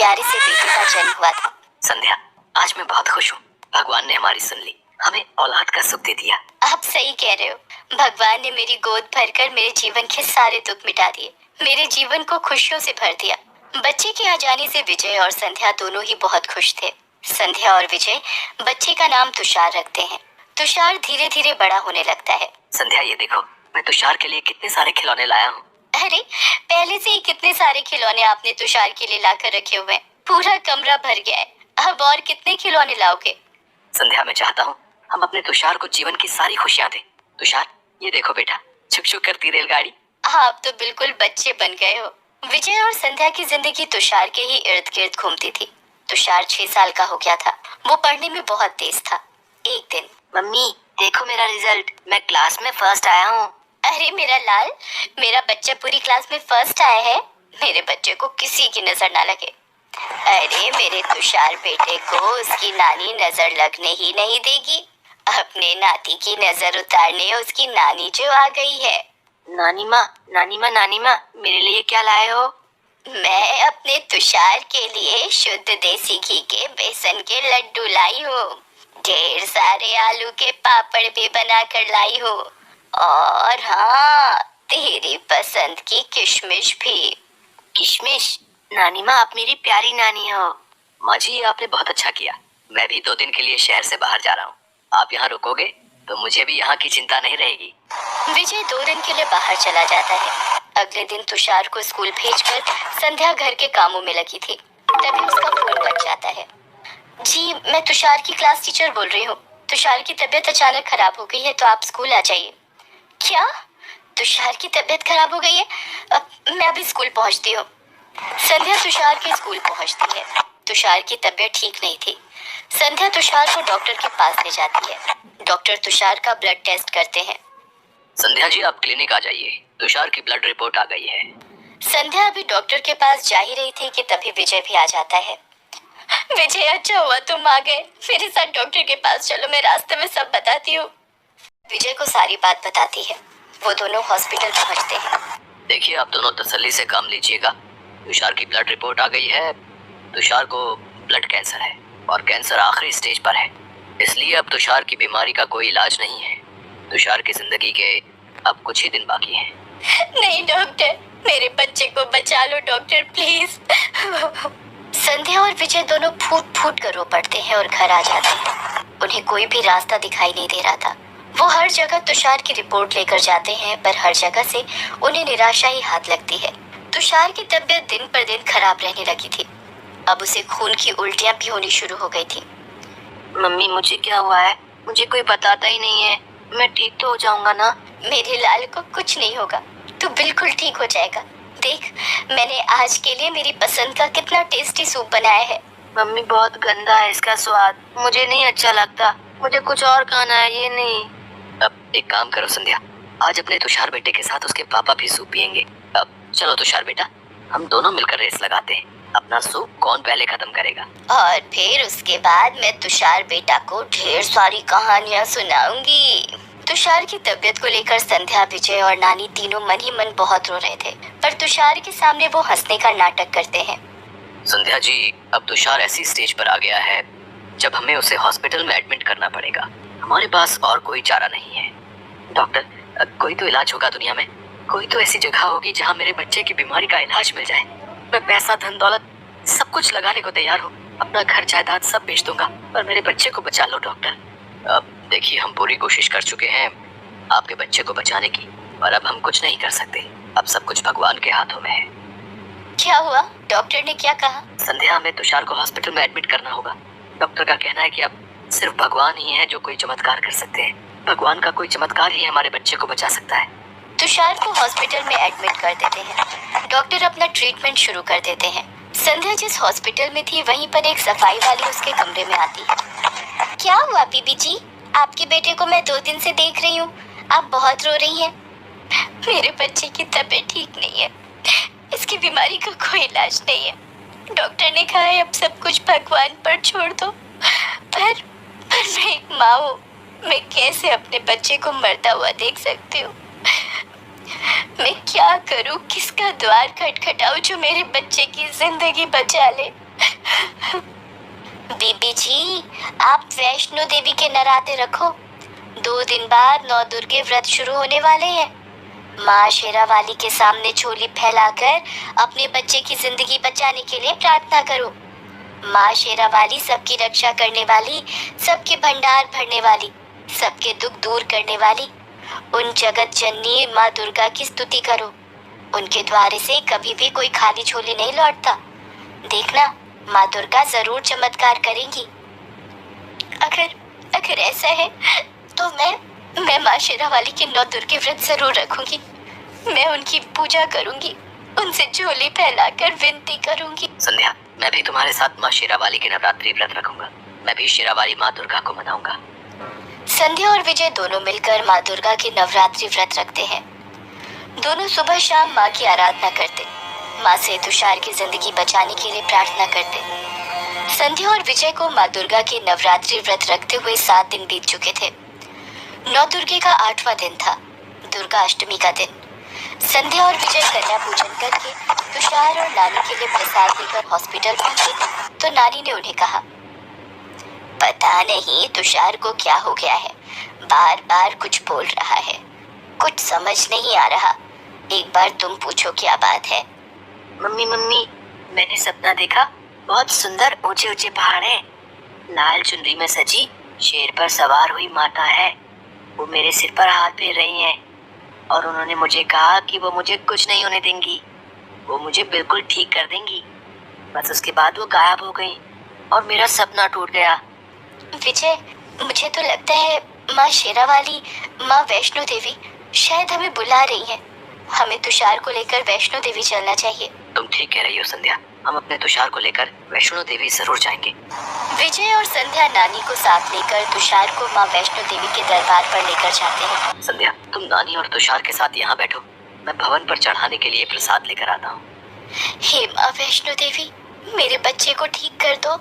प्यारे से बेटे का जन्म हुआ था। संध्या, आज मैं बहुत खुश हूँ। भगवान ने हमारी सुन ली, हमें औलाद का सुख दे दिया। आप सही कह रहे हो। भगवान ने मेरी गोद भरकर मेरे जीवन के सारे दुख मिटा दिए, मेरे जीवन को खुशियों से भर दिया। बच्चे के आ जाने से विजय और संध्या दोनों ही बहुत खुश थे। संध्या और विजय बच्चे का नाम तुषार रखते हैं। तुषार धीरे धीरे बड़ा होने लगता है। संध्या, ये देखो, मैं तुषार के लिए कितने सारे खिलौने लाया हूँ। अरे, पहले से ही कितने सारे खिलौने आपने तुषार के लिए लाकर रखे हुए हैं। पूरा कमरा भर गया है। अब और कितने खिलौने लाओगे? संध्या, मैं चाहता हूँ हम अपने तुषार को जीवन की सारी खुशियाँ दें। तुषार, ये देखो बेटा, छुक छुक करती रेलगाड़ी। आप तो बिल्कुल बच्चे बन गए हो। विजय और संध्या की जिंदगी तुषार के ही इर्द गिर्द घूमती थी। तुषार 6 साल का हो गया था। वो पढ़ने में बहुत तेज था। एक दिन, मम्मी देखो मेरा रिजल्ट, मैं क्लास में फर्स्ट आया हूँ। अरे मेरा लाल, मेरा बच्चा पूरी क्लास में फर्स्ट आया है। मेरे बच्चे को किसी की नजर ना लगे। अरे मेरे तुषार बेटे को उसकी नानी नजर लगने ही नहीं देगी। अपने नाती की नजर उतारने उसकी नानी जो आ गई है। नानी माँ, नानी माँ, नानी माँ, मेरे लिए क्या लाए हो? मैं अपने तुषार के लिए शुद्ध देसी घी के बेसन के लड्डू लाई हूँ। ढेर सारे आलू के पापड़ भी बनाकर लाई हूँ। और हाँ, तेरी पसंद की किशमिश भी। किशमिश? नानी माँ, आप मेरी प्यारी नानी हो। माँ जी, आपने बहुत अच्छा किया। मैं भी 2 दिन के लिए शहर से बाहर जा रहा हूँ। आप यहाँ रुकोगे तो मुझे भी यहाँ की चिंता नहीं रहेगी। विजय 2 दिन के लिए बाहर चला जाता है। अगले दिन तुषार को स्कूल भेजकर संध्या घर के कामों में लगी थी। तभी उसका फोन बज जाता है। जी, मैं तुषार की क्लास टीचर बोल रही हूँ। तुषार की तबीयत अचानक खराब हो गई है, तो आप स्कूल आ जाइए। क्या? तुषार की तबीयत खराब हो गई है? मैं अभी स्कूल पहुँचती हूँ। संध्या तुषार के स्कूल पहुँचती है। तुषार की तबीयत ठीक नहीं थी। संध्या तुषार को डॉक्टर के पास ले जाती है। डॉक्टर तुषार का ब्लड टेस्ट करते हैं। संध्या जी, आप क्लिनिक आ जाइए, तुषार की ब्लड रिपोर्ट आ गई है। संध्या अभी डॉक्टर के पास जा ही रही थी कि तभी विजय भी आ जाता है। विजय, अच्छा हुआ तुम आ गए। मेरे साथ डॉक्टर के पास चलो, मैं रास्ते में सब बताती हूँ। विजय को सारी बात बताती है। वो दोनों हॉस्पिटल पहुँचते हैं। देखिए, आप दोनों तसल्ली से काम लीजिएगा। तुषार की ब्लड रिपोर्ट आ गई है। तुषार को ब्लड कैंसर है और कैंसर आखिरी स्टेज पर है, इसलिए अब तुषार की बीमारी का कोई इलाज नहीं है। तुषार की जिंदगी के अब कुछ ही दिन बाकी हैं। नहीं डॉक्टर, मेरे बच्चे को बचा लो डॉक्टर, प्लीज। संध्या और विजय दोनों फूट फूट कर रो पड़ते हैं और घर आ जाते हैं। उन्हें कोई भी रास्ता दिखाई नहीं दे रहा था। वो हर जगह तुषार की रिपोर्ट लेकर जाते हैं, पर हर जगह से उन्हें निराशा ही हाथ लगती है। तुषार की तबीयत दिन पर दिन खराब रहने लगी थी। अब उसे खून की उल्टियां भी होनी शुरू हो गई थी। मम्मी, मुझे क्या हुआ है? मुझे कोई बताता ही नहीं है। मैं ठीक तो हो जाऊंगा ना? मेरे लाल को कुछ नहीं होगा, तू बिल्कुल ठीक हो जाएगा। देख, मैंने आज के लिए मेरी पसंद का कितना टेस्टी सूप बनाया है। मम्मी, बहुत गंदा है इसका स्वाद, मुझे नहीं अच्छा लगता। मुझे कुछ और खाना है, ये नहीं। अब एक काम करो संध्या, आज अपने तुषार बेटे के साथ उसके पापा भी सूप पियेंगे। अब चलो तुषार बेटा, हम दोनों मिलकर रेस लगाते हैं, अपना सूप कौन पहले खत्म करेगा। और फिर उसके बाद मैं तुषार बेटा को ढेर सारी कहानियाँ सुनाऊंगी। तुषार की तबीयत को लेकर संध्या, विजय और नानी तीनों मन ही मन बहुत रो रहे थे, पर तुषार के सामने वो हंसने का नाटक करते हैं। संध्या जी, अब तुषार ऐसी स्टेज पर आ गया है जब हमें उसे हॉस्पिटल में एडमिट करना पड़ेगा। हमारे पास और कोई चारा नहीं है। डॉक्टर, कोई तो इलाज होगा दुनिया में। कोई तो ऐसी जगह होगी जहाँ मेरे बच्चे की बीमारी का इलाज मिल जाए। मैं पैसा, धन दौलत सब कुछ लगाने को तैयार हूँ। अपना घर जायदाद सब बेच दूंगा, पर मेरे बच्चे को बचा लो डॉक्टर। अब देखिए, हम पूरी कोशिश कर चुके हैं आपके बच्चे को बचाने की, पर अब हम कुछ नहीं कर सकते। अब सब कुछ भगवान के हाथों में है। क्या हुआ? डॉक्टर ने क्या कहा? संध्या, हमें तुषार को हॉस्पिटल में एडमिट करना होगा। डॉक्टर का कहना है कि अब सिर्फ भगवान ही है जो कोई चमत्कार कर सकते हैं। भगवान का कोई चमत्कार ही हमारे बच्चे को बचा सकता है। तुषार को हॉस्पिटल में एडमिट कर देते हैं। डॉक्टर अपना ट्रीटमेंट शुरू कर देते हैं। संध्या जिस हॉस्पिटल में थी, वहीं पर एक सफाई वाली उसके कमरे में आती है। क्या हुआ बीबी जी? आपके बेटे को मैं 2 दिन से देख रही हूँ, आप बहुत रो रही हैं। मेरे बच्चे की तबीयत ठीक नहीं है, इसकी बीमारी का कोई इलाज नहीं है। डॉक्टर ने कहा है अब सब कुछ भगवान पर छोड़ दो। पर मैं एक माँ हूँ, मैं कैसे अपने बच्चे को मरता हुआ देख सकती हूँ? मैं क्या करूँ, किसका द्वार खटखटाऊं जो मेरे बच्चे की जिंदगी बचा ले? बीबी जी, आप वैष्णो देवी के नराते रखो। 2 दिन बाद 9 दुर्गे व्रत शुरू होने वाले हैं। माँ शेरावाली के सामने झोली फैलाकर अपने बच्चे की जिंदगी बचाने के लिए प्रार्थना करो। माँ शेरावाली सबकी रक्षा करने वाली, सबके भंडार भरने वाली, सबके दुख दूर करने वाली उन जगत जननी माँ दुर्गा की स्तुति करो। उनके द्वारे से कभी भी कोई खाली झोली नहीं लौटता। देखना, माँ दुर्गा जरूर चमत्कार करेंगी। अगर अगर ऐसा है तो मैं माँ शेरावाली के 9 दुर्गे व्रत जरूर रखूंगी। मैं उनकी पूजा करूंगी, उनसे झोली फैलाकर विनती करूंगी। संध्या, मैं भी तुम्हारे साथ माँ शेरावाली के नवरात्रि व्रत रखूंगा। मैं भी शेरावाली माँ दुर्गा को मनाऊंगा। संध्या और विजय दोनों मिलकर माँ दुर्गा के नवरात्रि व्रत रखते हैं। दोनों सुबह शाम माँ की आराधना करते, माँ से तुषार की जिंदगी बचाने के लिए प्रार्थना करते। संध्या और विजय को माँ दुर्गा के नवरात्रि व्रत रखते हुए 7 दिन बीत चुके थे। 9 दुर्गे का 8वां दिन था, दुर्गा अष्टमी का दिन। संध्या और विजय कन्या पूजन करके तुषार और नानी के लिए प्रसाद लेकर हॉस्पिटल पहुंचे तो नानी ने उन्हें कहा, पता नहीं तुषार को क्या हो गया है, बार बार कुछ बोल रहा है, कुछ समझ नहीं आ रहा। एक बार तुम पूछो क्या बात है। मम्मी मम्मी, मैंने सपना देखा, बहुत सुंदर ऊंचे ऊंचे पहाड़ हैं, लाल चुनरी में सजी शेर पर सवार हुई माता है। वो मेरे सिर पर हाथ फेर रही हैं और उन्होंने मुझे कहा कि वो मुझे कुछ नहीं होने देंगी, वो मुझे बिल्कुल ठीक कर देंगी। बस उसके बाद वो गायब हो गई और मेरा सपना टूट गया। विजय, मुझे तो लगता है माँ शेरावाली, माँ वैष्णो देवी शायद हमें बुला रही हैं। हमें तुषार को लेकर वैष्णो देवी चलना चाहिए। तुम ठीक कह रही हो संध्या, हम अपने तुषार को लेकर वैष्णो देवी जरूर जाएंगे। विजय और संध्या नानी को साथ लेकर तुषार को माँ वैष्णो देवी के दरबार पर लेकर जाते हैं। संध्या, तुम नानी और तुषार के साथ यहाँ बैठो, मैं भवन पर चढ़ाने के लिए प्रसाद लेकर आता हूँ। हे माँ वैष्णो देवी, मेरे बच्चे को ठीक कर दो।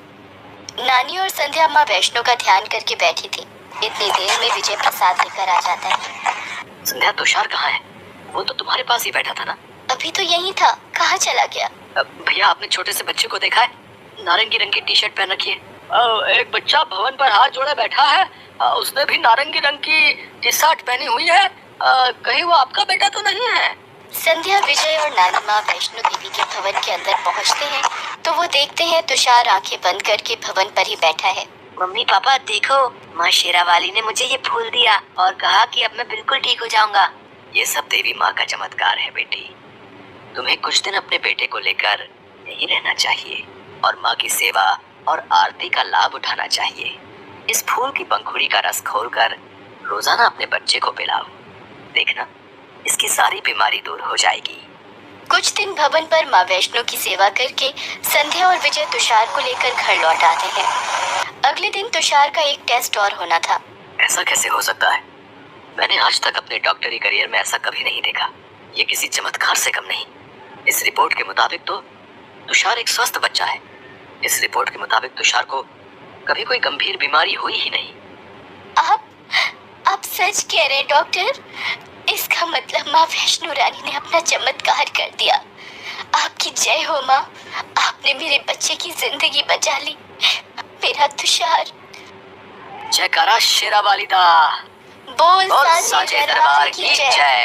नानी और संध्या माँ वैष्णो का ध्यान करके बैठी थी। इतनी देर में विजय प्रसाद लेकर आ जाता है। संध्या, तुषार कहाँ है? वो तो तुम्हारे पास ही बैठा था ना? अभी तो यही था, कहाँ चला गया? भैया, आपने छोटे से बच्चे को देखा है? नारंगी रंग की टी-शर्ट पहन रखी है। एक बच्चा भवन पर हाथ जोड़े बैठा है, उसने भी नारंगी रंग की टी-शर्ट पहनी हुई है। कहीं वो आपका बेटा तो नहीं है? संध्या, विजय और नानी माँ वैष्णो देवी के भवन के अंदर पहुँचते हैं तो वो देखते हैं तुषार आंखें बंद करके भवन पर ही बैठा है। मम्मी पापा देखो, माँ शेरावाली ने मुझे ये फूल दिया और कहा कि अब मैं बिल्कुल ठीक हो जाऊंगा। ये सब देवी माँ का चमत्कार है बेटी। तुम्हें कुछ दिन अपने बेटे को लेकर यहीं रहना चाहिए और माँ की सेवा और आरती का लाभ उठाना चाहिए। इस फूल की पंखुड़ी का रस खोलकर रोजाना अपने बच्चे को पिलाओ, देखना इसकी सारी बीमारी दूर हो जाएगी। कुछ दिन भवन पर माँ वैष्णो की सेवा करके संध्या और विजय तुषार को लेकर घर लौट आते हैं। अगले दिन तुषार का एक टेस्ट और होना था। ऐसा कैसे हो सकता है? मैंने आज तक अपने डॉक्टरी करियर में ऐसा कभी नहीं देखा। ये किसी चमत्कार से कम नहीं। इस रिपोर्ट के मुताबिक तो तुषार एक स्वस्थ बच्चा है। इस रिपोर्ट के मुताबिक तुषार को कभी कोई गंभीर बीमारी हुई ही नहीं। आप सच कह रहे हैं डॉक्टर? इसका मतलब माँ वैष्णो रानी ने अपना चमत्कार कर दिया। आपकी जय हो माँ, आपने मेरे बच्चे की जिंदगी बचा ली। मेरा तुषार। जयकारा शेरावाली दा। बोल साचे दरबार की जय।